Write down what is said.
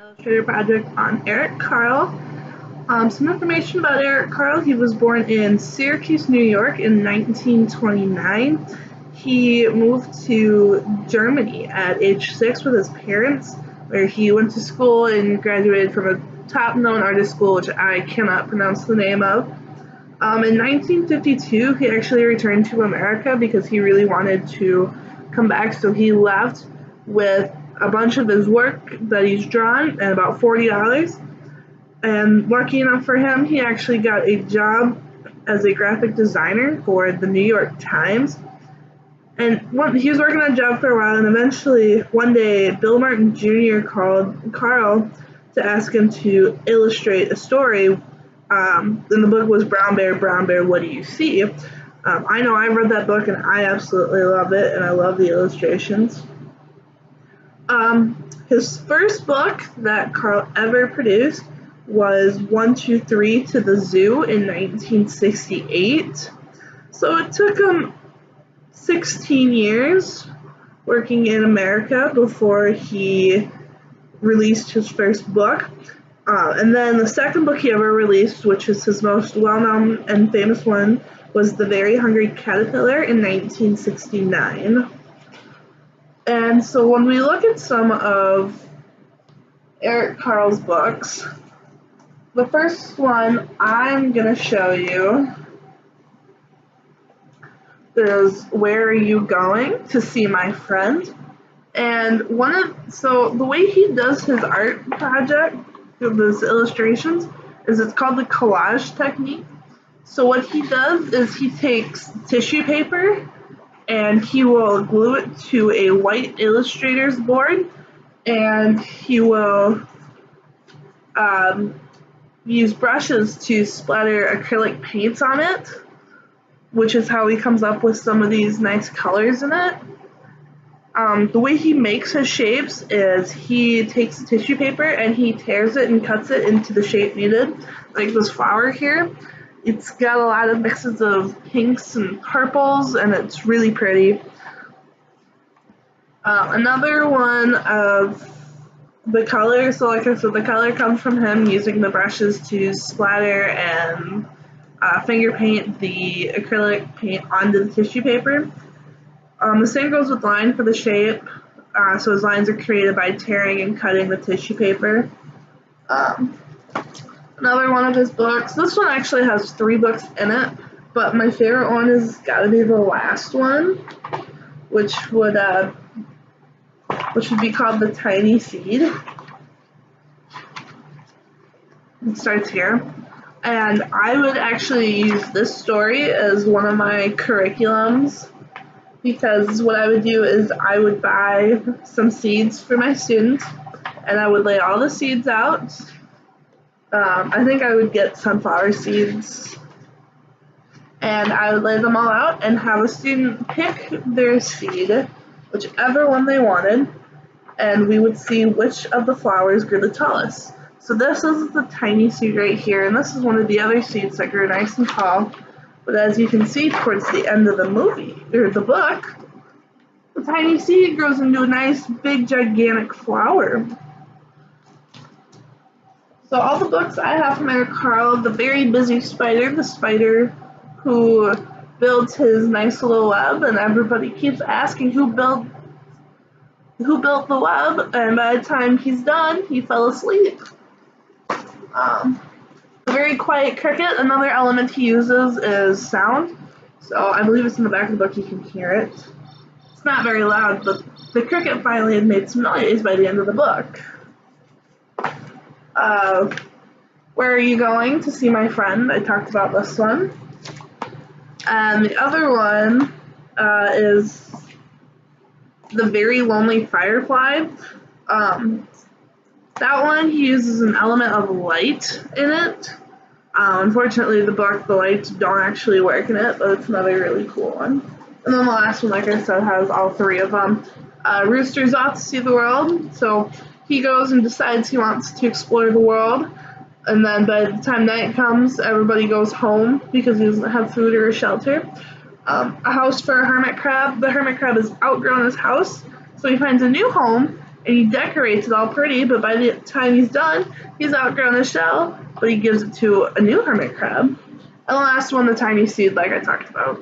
Illustrator Project on Eric Carle. Some information about Eric Carle. He was born in Syracuse, New York in 1929. He moved to Germany at age 6 with his parents, where he went to school and graduated from a top-known artist school, which I cannot pronounce the name of. In 1952, he actually returned to America because he really wanted to come back, so he left with a bunch of his work that he's drawn and about $40. And lucky enough for him, he actually got a job as a graphic designer for the New York Times. And he was working on a job for a while, and eventually one day Bill Martin Jr. called Carle to ask him to illustrate a story. And the book was Brown Bear, What Do You See? I know I read that book and I absolutely love it, and I love the illustrations. His first book that Carle ever produced was 1, 2, 3 to the Zoo in 1968. So it took him 16 years working in America before he released his first book. And then the second book he ever released, which is his most well-known and famous one, was The Very Hungry Caterpillar in 1969. And so when we look at some of Eric Carle's books, the first one I'm going to show you is Where Are You Going? To See My Friend? And so the way he does his art project, those illustrations, is it's called the collage technique. So what he does is he takes tissue paper and he will glue it to a white illustrator's board, and he will use brushes to splatter acrylic paints on it, which is how he comes up with some of these nice colors in it. The way he makes his shapes is he takes the tissue paper and he tears it and cuts it into the shape needed, like this flower here. It's got a lot of mixes of pinks and purples, and it's really pretty. Another one of the color, so like I said, the color comes from him using the brushes to splatter and finger paint the acrylic paint onto the tissue paper. The same goes with line for the shape. So his lines are created by tearing and cutting the tissue paper. Another one of his books, this one actually has 3 books in it, but my favorite one has got to be the last one, which would be called The Tiny Seed. It starts here. And I would actually use this story as one of my curriculums, because what I would do is I would buy some seeds for my students, and I would lay all the seeds out. I think I would get sunflower seeds, and I would lay them all out and have a student pick their seed, whichever one they wanted, and we would see which of the flowers grew the tallest. So this is the tiny seed right here, and this is one of the other seeds that grew nice and tall. But as you can see towards the end of the book, the tiny seed grows into a nice, big, gigantic flower. So all the books I have from Eric Carle: The Very Busy Spider, the spider who builds his nice little web, and everybody keeps asking who built the web, and by the time he's done, he fell asleep. The Very Quiet Cricket, another element he uses is sound. So I believe it's in the back of the book, you can hear it. It's not very loud, but the cricket finally had made some noise by the end of the book. Where Are You Going? To See My Friend? I talked about this one. And the other one is The Very Lonely Firefly. That one, he uses an element of light in it. Unfortunately, the lights don't actually work in it, but it's another really cool one. And then the last one, like I said, has all 3 of them. Rooster's off to see the world, so he goes and decides he wants to explore the world, and then by the time night comes, everybody goes home because he doesn't have food or a shelter. A house for a hermit crab. The hermit crab has outgrown his house, so he finds a new home and he decorates it all pretty, but by the time he's done, he's outgrown his shell, but he gives it to a new hermit crab. And the last one, the tiny seed, like I talked about.